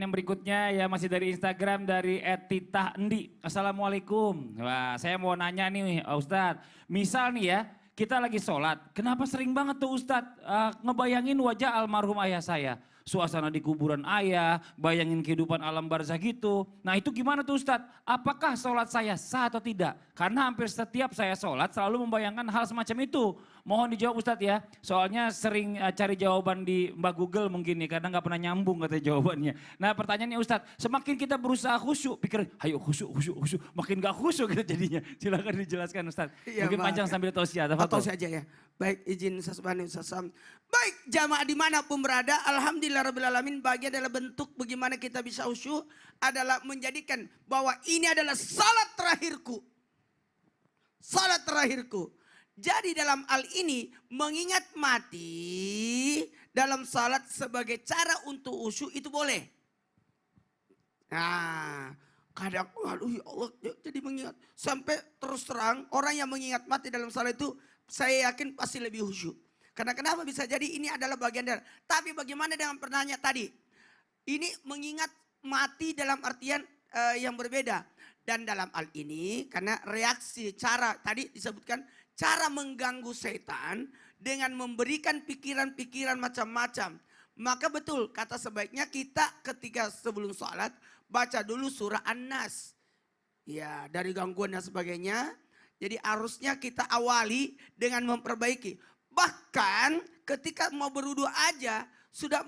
yang berikutnya ya masih dari Instagram dari @titahendi. Assalamualaikum. Wah, saya mau nanya nih Ustadz. Misal nih ya, kita lagi sholat. Kenapa sering banget tuh Ustadz ngebayangin wajah almarhum ayah saya. Suasana di kuburan ayah, bayangin kehidupan alam barzah gitu. Nah itu gimana tuh Ustadz? Apakah sholat saya sah atau tidak? Karena hampir setiap saya sholat selalu membayangkan hal semacam itu. Mohon dijawab Ustadz ya. Soalnya sering cari jawaban di Mbak Google mungkin nih. Karena gak pernah nyambung katanya jawabannya. Nah pertanyaannya Ustadz, semakin kita berusaha khusyuk, pikir ayo khusyuk. Makin gak khusyuk kita jadinya. Silakan dijelaskan Ustadz. Iya, Mungkin panjang sambil tausiah. Atau saja ya. Baik izin sasbani sasam. Baik jamaah dimanapun berada. Alhamdulillahirrahmanirrahim. Bagian adalah bentuk bagaimana kita bisa khusyuk. Adalah menjadikan bahwa ini adalah salat terakhirku. Salat terakhirku. Jadi dalam hal ini mengingat mati dalam salat sebagai cara untuk khusyuk itu boleh. Nah kadang waduh ya Allah jadi mengingat. Sampai terus terang orang yang mengingat mati dalam salat itu saya yakin pasti lebih khusyuk. Karena kenapa bisa jadi ini adalah bagian dari. Tapi bagaimana dengan pertanyaan tadi? Ini mengingat mati dalam artian yang berbeda. Dan dalam hal ini karena reaksi cara tadi disebutkan cara mengganggu setan dengan memberikan pikiran-pikiran macam-macam. Maka betul kata sebaiknya kita ketika sebelum sholat baca dulu surah An-Nas. Ya dari gangguan dan sebagainya. Jadi harusnya kita awali dengan memperbaiki. Bahkan ketika mau berwudu aja sudah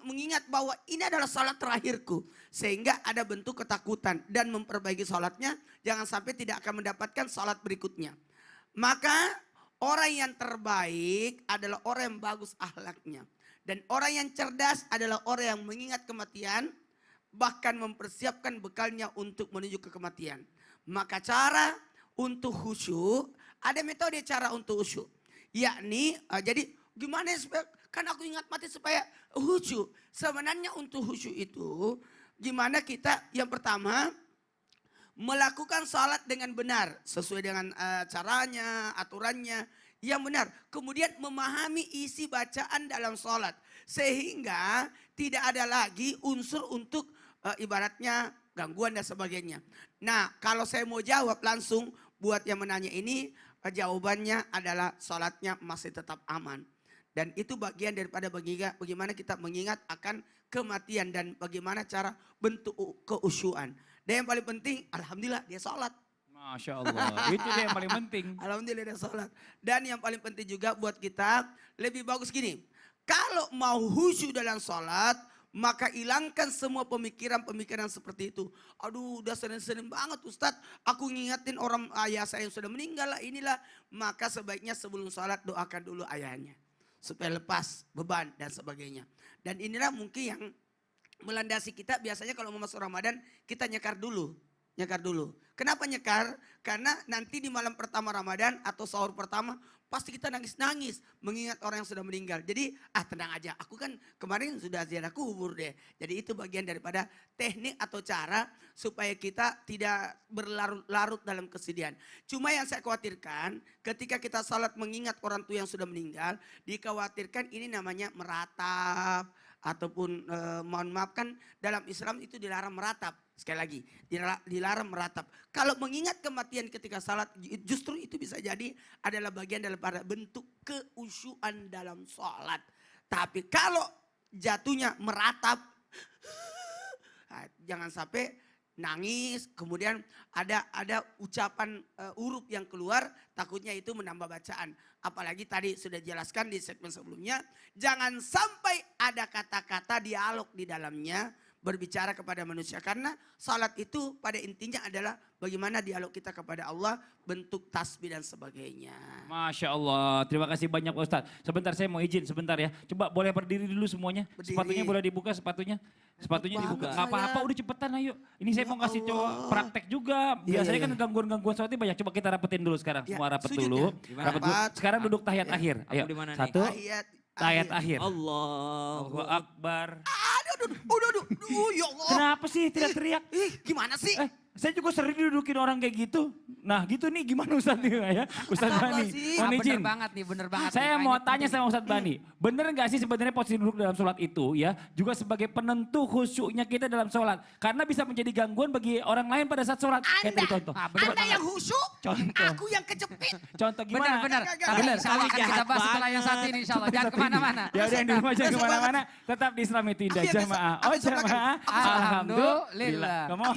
mengingat bahwa ini adalah salat terakhirku. Sehingga ada bentuk ketakutan dan memperbaiki salatnya. Jangan sampai tidak akan mendapatkan salat berikutnya. Maka orang yang terbaik adalah orang yang bagus akhlaknya. Dan orang yang cerdas adalah orang yang mengingat kematian. Bahkan mempersiapkan bekalnya untuk menuju ke kematian. Maka cara untuk khusyuk, ada metode cara untuk khusyuk. Yakni, jadi gimana supaya, kan aku ingat mati supaya khusyuk. Sebenarnya untuk khusyuk itu, gimana kita yang pertama, melakukan salat dengan benar. Sesuai dengan caranya, aturannya, yang benar. Kemudian memahami isi bacaan dalam salat. Sehingga tidak ada lagi unsur untuk ibaratnya gangguan dan sebagainya. Nah kalau saya mau jawab langsung buat yang menanya ini jawabannya adalah sholatnya masih tetap aman. Dan itu bagian daripada bagaimana kita mengingat akan kematian dan bagaimana cara bentuk keusyuan. Dan yang paling penting alhamdulillah dia sholat. Masya Allah itu dia yang paling penting. Alhamdulillah dia sholat. Dan yang paling penting juga buat kita lebih bagus gini. Kalau mau khusyuk dalam sholat maka hilangkan semua pemikiran-pemikiran seperti itu. Aduh udah sering-sering banget Ustadz. Aku ngingetin orang ayah saya yang sudah meninggal lah inilah. Maka sebaiknya sebelum sholat doakan dulu ayahnya. Supaya lepas beban dan sebagainya. Dan inilah mungkin yang melandasi kita biasanya kalau mau masuk Ramadan kita nyekar dulu. Nyekar dulu. Kenapa nyekar? Karena nanti di malam pertama Ramadan atau sahur pertama pasti kita nangis-nangis mengingat orang yang sudah meninggal. Jadi tenang aja, aku kan kemarin sudah ziarah kubur deh. Jadi itu bagian daripada teknik atau cara supaya kita tidak berlarut-larut dalam kesedihan. Cuma yang saya khawatirkan ketika kita salat mengingat orang tua yang sudah meninggal, dikhawatirkan ini namanya meratap. Ataupun mohon maaf kan dalam Islam itu dilarang meratap. Sekali lagi dilarang meratap. Kalau mengingat kematian ketika salat justru itu bisa jadi adalah bagian daripada bentuk keusyuan dalam salat. Tapi kalau jatuhnya meratap jangan sampai nangis kemudian ada ucapan huruf yang keluar takutnya itu menambah bacaan. Apalagi tadi sudah dijelaskan di segmen sebelumnya jangan sampai ada kata-kata dialog di dalamnya berbicara kepada manusia karena salat itu pada intinya adalah bagaimana dialog kita kepada Allah bentuk tasbih dan sebagainya. Masya Allah terima kasih banyak Pak Ustadz. Sebentar saya mau izin sebentar ya. Coba boleh berdiri dulu semuanya. Berdiri. Sepatunya boleh dibuka sepatunya. Sepatunya dibuka. Gak apa-apa udah cepetan ayo. Ini saya mau kasih coba praktek juga. Biasanya kan gangguan-gangguan sholatnya banyak. Coba kita rapetin dulu sekarang. Semua rapet dulu. Rapet dulu. Sekarang duduk tahiyat akhir. Ayo. Satu. Tahiyat akhir. Allahu Akbar. Aduh, ya Allah. Kenapa sih teriak-teriak? Gimana sih? Saya juga sering didudukin orang kayak gitu. Nah gitu nih gimana Ustadz nih ya? Ustadz Bani, mohon Bener izin. banget nih, bener banget. Saya nih. mau Ini tanya penting. sama Ustadz Bani, bener nggak sih sebenarnya posisi duduk dalam sholat itu ya juga sebagai penentu khusyuknya kita dalam sholat. Karena bisa menjadi gangguan bagi orang lain pada saat sholat. Kayak tadi contoh. bener Anda banget. yang khusyuk, Contoh. aku yang kejepit. Contoh Bener, gimana? bener. Enggak, Tapi enggak. insya Allah akan kita bahas setelah yang satu ini insya Allah. Jangan kemana-mana. Ya udah yang di rumah jangan Besok kemana-mana. Tetap di Islam itu indah Iya, besok. jamaah. Oh Besok makan. jamaah. Alhamdulillah. Nggak mau.